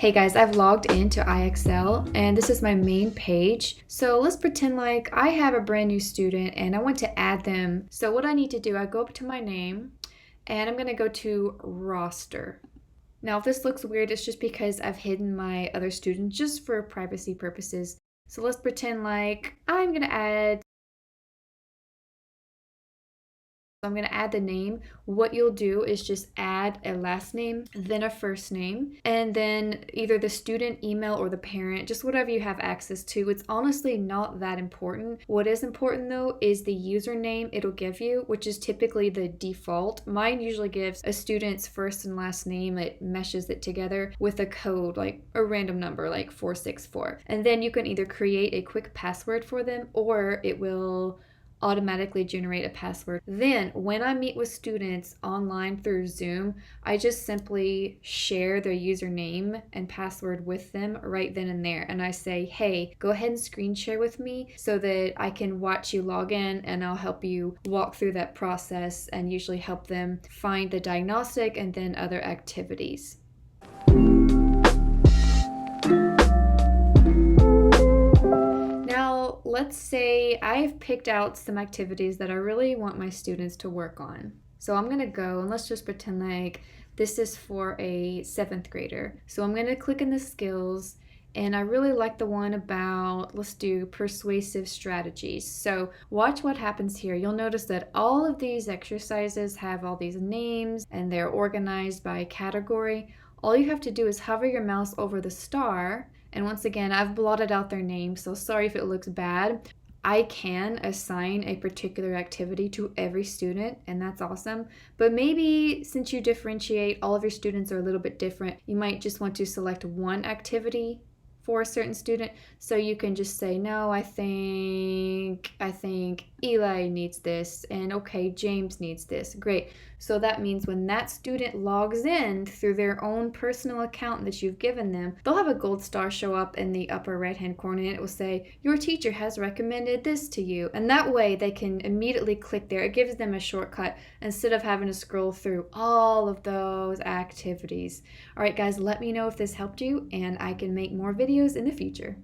Hey guys, I've logged into IXL and this is my main page. So let's pretend like I have a brand new student and I want to add them. So what I need to do, I go up to my name and I'm gonna go to roster. Now if this looks weird, it's just because I've hidden my other students just for privacy purposes. So let's pretend like I'm gonna add I'm going to add the name. What you'll do is just add a last name, then a first name, and then either the student email or the parent, just whatever you have access to. It's honestly not that important. What is important though is the username it'll give you, which is typically the default. Mine usually gives a student's first and last name. It meshes it together with a code, like a random number like 464. And then you can either create a quick password for them or it will automatically generate a password. Then when I meet with students online through Zoom, I just simply share their username and password with them right then and there. And I say, hey, go ahead and screen share with me so that I can watch you log in and I'll help you walk through that process and usually help them find the diagnostic and then other activities. Let's say I've picked out some activities that I really want my students to work on. So I'm gonna go and let's just pretend like this is for a 7th grader. So I'm gonna click in the skills and I really like the one about, let's do persuasive strategies. So watch what happens here. You'll notice that all of these exercises have all these names and they're organized by category. All you have to do is hover your mouse over the star. And once again, I've blotted out their name, so sorry if it looks bad. I can assign a particular activity to every student, and that's awesome. But maybe since you differentiate, all of your students are a little bit different, you might just want to select one activity for a certain student. So you can just say, no, I think Eli needs this, and okay, James needs this. Great. So that means when that student logs in through their own personal account that you've given them, they'll have a gold star show up in the upper right hand corner and it will say, your teacher has recommended this to you. And that way they can immediately click there. It gives them a shortcut instead of having to scroll through all of those activities. All right, guys, let me know if this helped you and I can make more videos in the future.